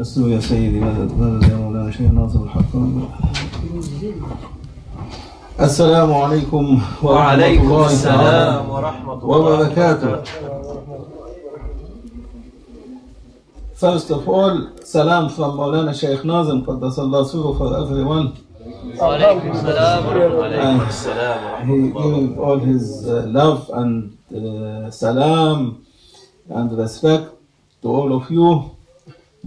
يسلو يا سيدي مدد يا مولانا شيخ ناصر الحق. السلام عليكم وعليكم الله السلام ورحمة الله وبركاته. First of all, salam from Maulana Shaykh Nazim Qaddasallahu Sirruhu for everyone. وعليكم السلام وعليكم السلام He giving all his love and salam and respect to all of you,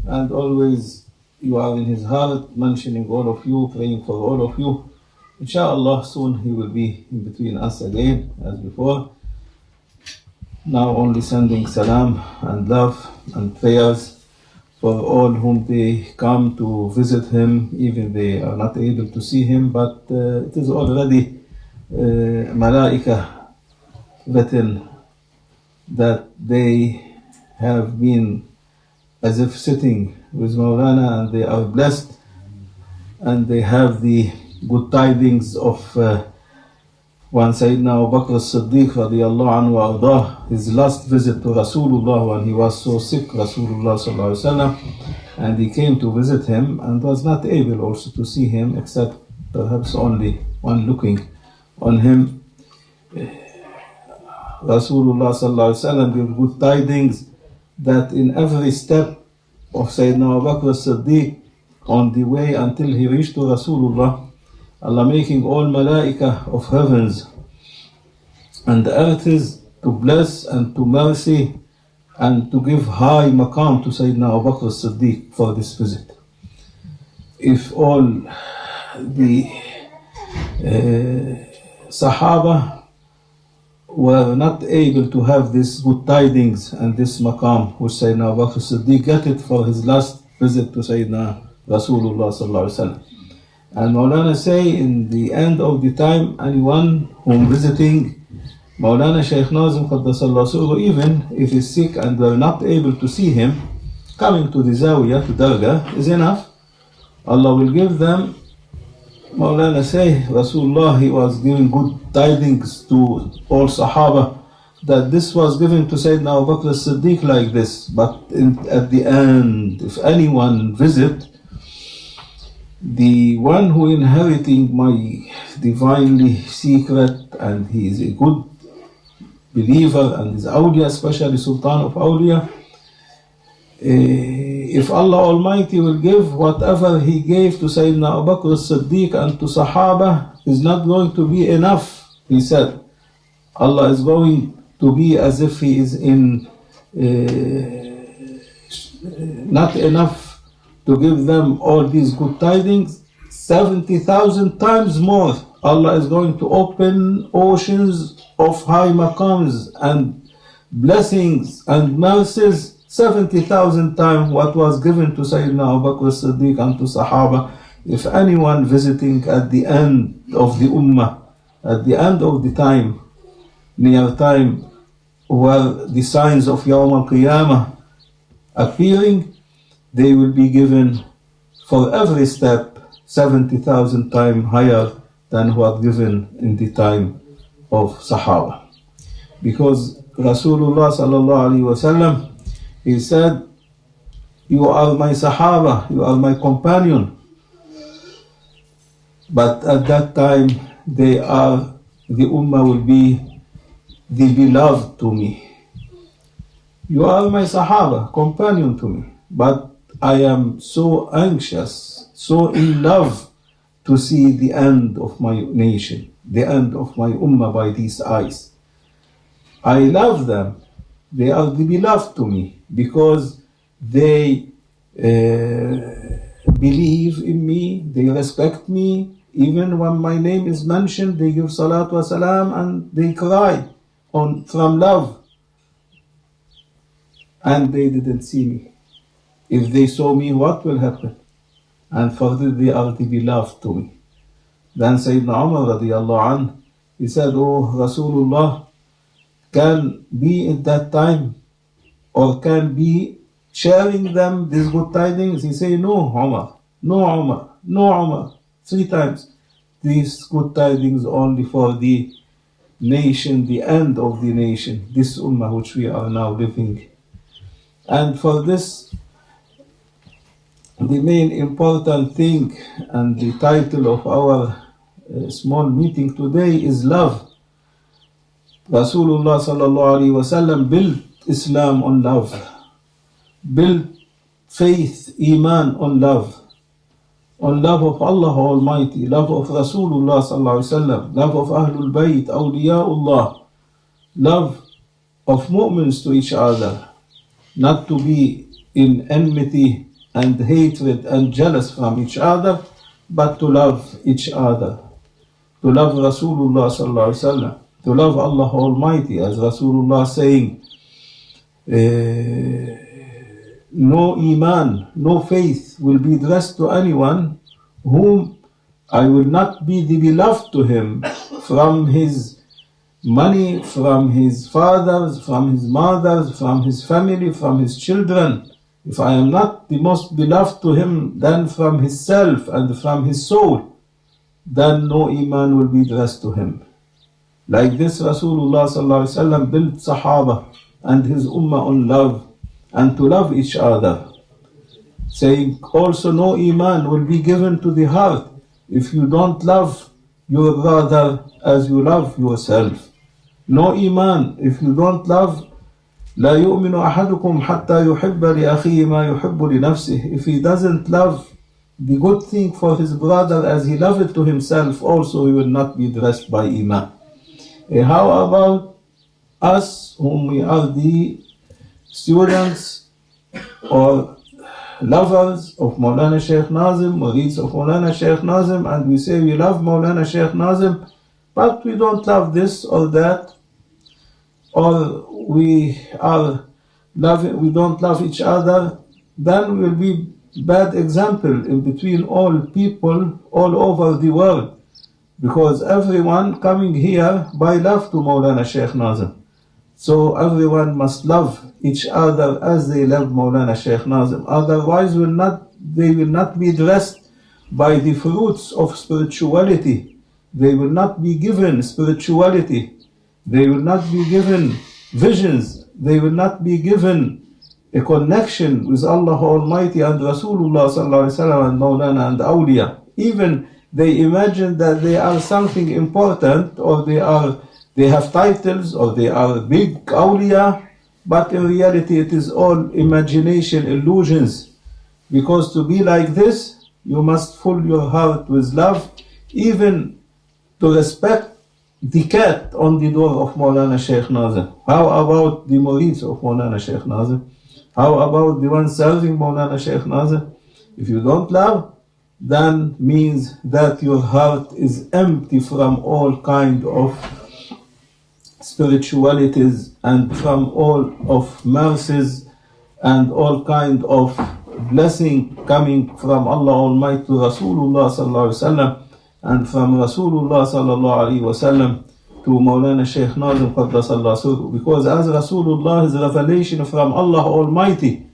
and always you are in his heart, mentioning all of you, praying for all of you. Inshallah, soon he will be in between us again as before. Now only sending salam and love and prayers for all whom they come to visit him, even they are not able to see him, but it is already malaika written that they have been as if sitting with Maulana, and they are blessed, and they have the good tidings of one Sayyidina Abu Bakr as-Siddiq radiyallahu anhu wa ardah, his last visit to Rasulullah when he was so sick, Rasulullah sallallahu alaihi wasallam, and he came to visit him and was not able also to see him, except perhaps only one looking on him. Rasulullah sallallahu alaihi wasallam gave good tidings that in every step of Sayyidina Abu Bakr as-Siddiq on the way until he reached to Rasulullah, Allah making all malaika of heavens and the earths to bless and to mercy and to give high maqam to Sayyidina Abu Bakr as-Siddiq for this visit. If all the Sahaba were not able to have this good tidings and this maqam which Sayyidina Abu Bakr as-Siddiq got it for his last visit to Sayyidina Rasulullah sallallahu alaihi wasallam. And Maulana say in the end of the time, anyone whom visiting Maulana Shaykh Nazim Qaddasallahu Sirruhu, even if he's sick and they're not able to see him, coming to the Zawiyah, to Dargah, is enough. Allah will give them. Maulana say, Rasulullah, he was giving good tidings to all Sahaba that this was given to Sayyidina Abu Bakr as-Siddiq like this, but at the end, if anyone visit, the one who inheriting my divinely secret, and he is a good believer and is awliya, especially Sultan of awliya, if Allah Almighty will give whatever he gave to Sayyidina Abu Bakr as-Siddiq and to Sahaba is not going to be enough, he said. Allah is going to be as if he is in not enough to give them all these good tidings. 70,000 times more Allah is going to open oceans of high maqams and blessings and mercies, 70,000 times what was given to Sayyidina Abu Bakr as-Siddiq and to Sahaba. If anyone visiting at the end of the Ummah, at the end of the time, near time where the signs of Yawm al-Qiyamah appearing, they will be given for every step 70,000 times higher than what given in the time of Sahaba. Because Rasulullah sallallahu alaihi wasallam, he said, you are my Sahaba, you are my companion. But at that time, the Ummah will be the beloved to me. You are my Sahaba, companion to me. But I am so anxious, so in love to see the end of my nation, the end of my Ummah by these eyes. I love them. They are the beloved to me because they believe in me, they respect me. Even when my name is mentioned, they give salatu wa salam and they cry from love. And they didn't see me. If they saw me, what will happen? And for this, they are the beloved to me. Then Sayyidina Umar radiyallahu anh, he said, oh Rasulullah, can be at that time or can be sharing them these good tidings? He said, no Umar, no Umar, no Umar. 3 times. These good tidings only for the nation, the end of the nation, this Ummah which we are now living. And for this, the main important thing and the title of our small meeting today is love. Rasulullah sallallahu alaihi wasallam built Islam on love, built faith, iman on love of Allah Almighty, love of Rasulullah sallallahu alaihi wasallam, love of Ahlul Bayt, Awliyaullah, love of mu'mins to each other, not to be in enmity and hatred and jealous from each other, but to love each other, to love Rasulullah sallallahu alaihi wasallam, to love Allah Almighty, as Rasulullah saying, no iman, no faith will be addressed to anyone whom I will not be the beloved to him from his money, from his fathers, from his mothers, from his family, from his children. If I am not the most beloved to him than from his self and from his soul, then no iman will be addressed to him. Like this, Rasulullah sallallahu alaihi wasallam built Sahaba and his ummah on love and to love each other, saying also no iman will be given to the heart if you don't love your brother as you love yourself. No iman if you don't love. لا يؤمن أحدكم حتى يحب لأخيه ما يحب لنفسه. If he doesn't love the good thing for his brother as he loves it to himself, also he will not be dressed by iman. How about us, whom we are the students or lovers of Maulana Shaykh Nazim, murids of Maulana Shaykh Nazim, and we say we love Maulana Shaykh Nazim, but we don't love this or that, or we don't love each other, then we will be bad example in between all people all over the world, because everyone coming here by love to Maulana Shaykh Nazim. So everyone must love each other as they love Maulana Shaykh Nazim. Otherwise they will not be dressed by the fruits of spirituality. They will not be given spirituality. They will not be given visions. They will not be given a connection with Allah Almighty and Rasulullah sallallahu alaihi wasallam and Maulana and Awliya. Even they imagine that they are something important, or they have titles, or they are big awliya, but in reality it is all imagination, illusions. Because to be like this, you must fill your heart with love, even to respect the cat on the door of Maulana Shaykh Nazim. How about the murids of Maulana Shaykh Nazim? How about the one serving Maulana Shaykh Nazim? If you don't love, then means that your heart is empty from all kind of spiritualities and from all of mercies and all kind of blessing coming from Allah Almighty to Rasulullah sallallahu alaihi wasallam, and from Rasulullah sallallahu alaihi wasallam to Maulana Shaykh Nazim qaddasallahu sirruhu. Because as Rasulullah is revelation from Allah Almighty,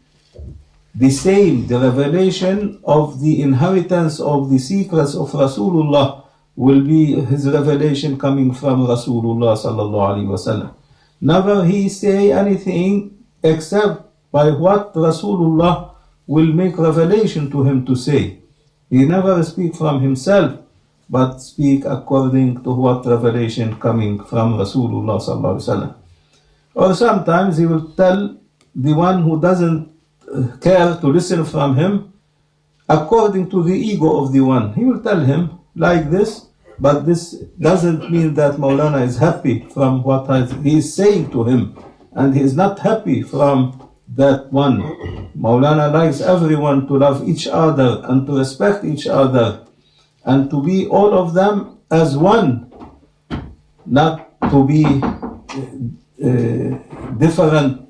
the revelation of the inheritance of the secrets of Rasulullah will be his revelation coming from Rasulullah sallallahu alaihi wasallam. Never he say anything except by what Rasulullah will make revelation to him to say. He never speak from himself, but speak according to what revelation coming from Rasulullah sallallahu alaihi wasallam. Or sometimes he will tell the one who doesn't care to listen from him according to the ego of the one. He will tell him like this, but this doesn't mean that Maulana is happy from what he is saying to him, and he is not happy from that one. Maulana likes everyone to love each other and to respect each other and to be all of them as one, not to be different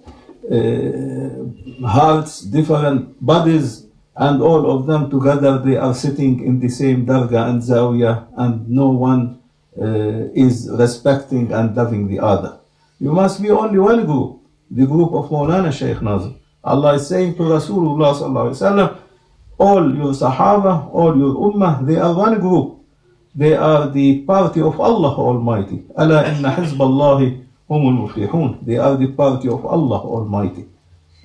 hearts, different bodies, and all of them together they are sitting in the same dargah and zawiyah, and no one is respecting and loving the other. You must be only one group, the group of Maulana Shaykh Nazim. Allah is saying to Rasulullah sallallahu alaihi wasallam, all your Sahaba, all your Ummah, they are one group. They are the party of Allah Almighty. Ala inna hizballahi humul muflihun. They are the party of Allah Almighty.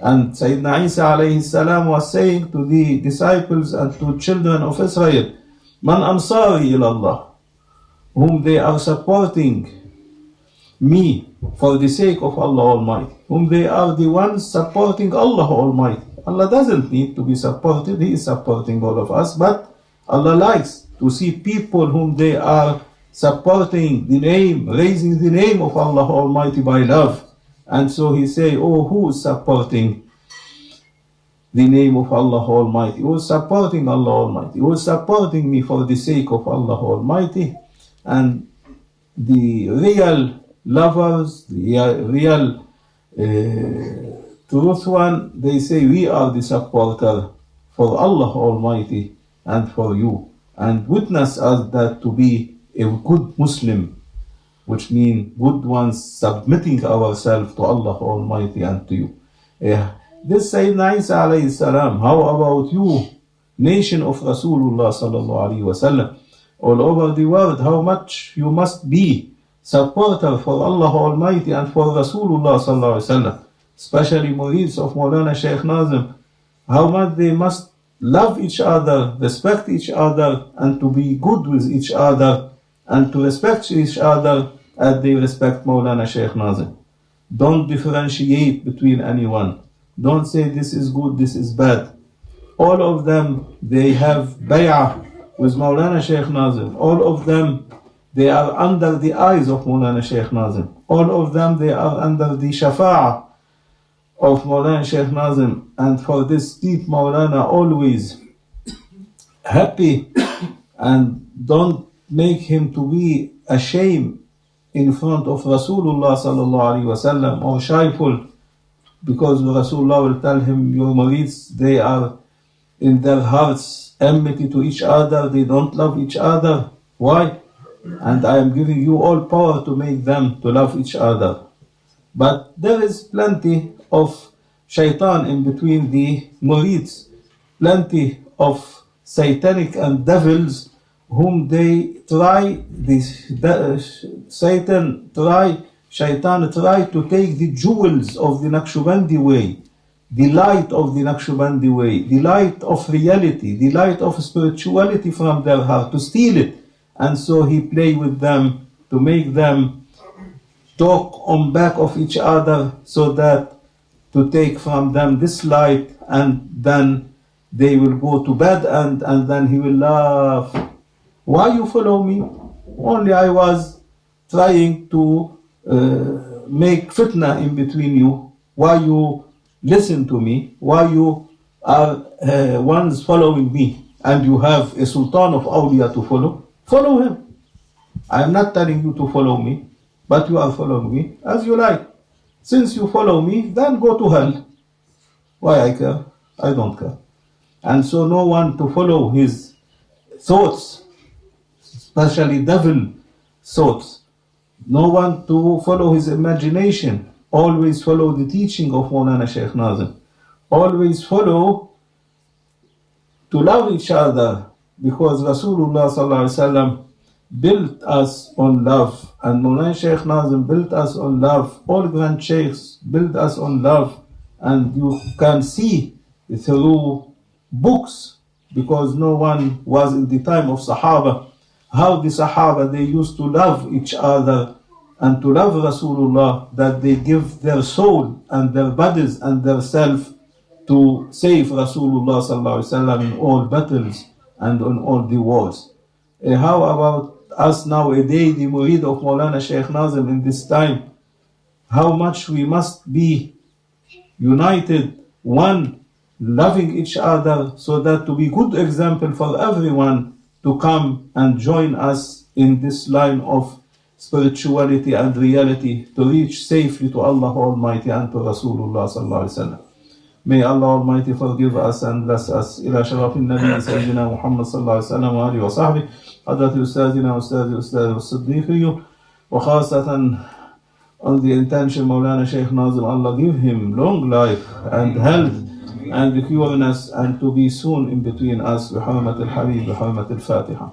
And Sayyidina Isa alayhi salam was saying to the disciples and to children of Israel, Man ansari ilallah, whom they are supporting me for the sake of Allah Almighty, whom they are the ones supporting Allah Almighty. Allah doesn't need to be supported, He is supporting all of us, but Allah likes to see people whom they are supporting the name, raising the name of Allah Almighty by love. And so He say, oh, who is supporting the name of Allah Almighty? Who is supporting Allah Almighty? Who is supporting me for the sake of Allah Almighty? And the real lovers, the real truth one, they say, we are the supporter for Allah Almighty and for you. And witness us that to be a good Muslim, which means good ones submitting ourselves to Allah Almighty and to you. This Sayyidina Isa alayhi salam, how about you, nation of Rasulullah sallallahu alayhi wasallam, all over the world, how much you must be supporter for Allah Almighty and for Rasulullah sallallahu alayhi wasallam, especially murids of Maulana Shaykh Nazim, how much they must love each other, respect each other, and to be good with each other, and to respect each other as they respect Maulana Shaykh Nazim. Don't differentiate between anyone. Don't say this is good, this is bad. All of them, they have bay'ah with Maulana Shaykh Nazim. All of them, they are under the eyes of Maulana Shaykh Nazim. All of them, they are under the shafa'ah of Maulana Shaykh Nazim. And for this deep Maulana always happy, and don't make him to be ashamed in front of Rasulullah sallallahu alaihi wasallam, or shyful, because Rasulullah will tell him, your murids, they are in their hearts enmity to each other, they don't love each other. Why? And I am giving you all power to make them to love each other. But there is plenty of shaitan in between the murids, plenty of satanic and devils whom they try, Shaitan try to take the jewels of the Naqshbandi way, the light of the Naqshbandi way, the light of reality, the light of spirituality from their heart, to steal it. And so he play with them to make them talk on back of each other, so that to take from them this light, and then they will go to bed, and then he will laugh. Why you follow me? Only I was trying to make fitna in between you. Why you listen to me? Why you are ones following me? And you have a sultan of awliya to follow? Follow him. I am not telling you to follow me, but you are following me as you like. Since you follow me, then go to hell. Why I care? I don't care. And so no one to follow his thoughts, especially devil thoughts. No one to follow his imagination. Always follow the teaching of Maulana Shaykh Nazim. Always follow to love each other, because Rasulullah sallallahu alaihi wasallam built us on love, and Maulana Shaykh Nazim built us on love. All grand sheikhs built us on love, and you can see through books, because no one was in the time of Sahaba, how the Sahaba, they used to love each other and to love Rasulullah, that they give their soul and their bodies and their self to save Rasulullah sallallahu alaihi wasallam in all battles and on all the wars. How about us nowadays, the murid of Maulana Shaykh Nazim in this time? How much we must be united, one, loving each other, so that to be good example for everyone to come and join us in this line of spirituality and reality, to reach safely to Allah Almighty and to Rasulullah sallallahu alaihi wasallam. May Allah Almighty forgive us and bless us. إلى شرف النبي سيدنا محمد صلى الله عليه وسلم وآله وصحبه حضرة أستاذنا أستاذ الصديقي, وخاصة on the intention Maulana Shaykh Nazim, Allah give him long life and health and cureness, and to be soon in between us. بحرمة الحبيب بحرمة الفاتحة.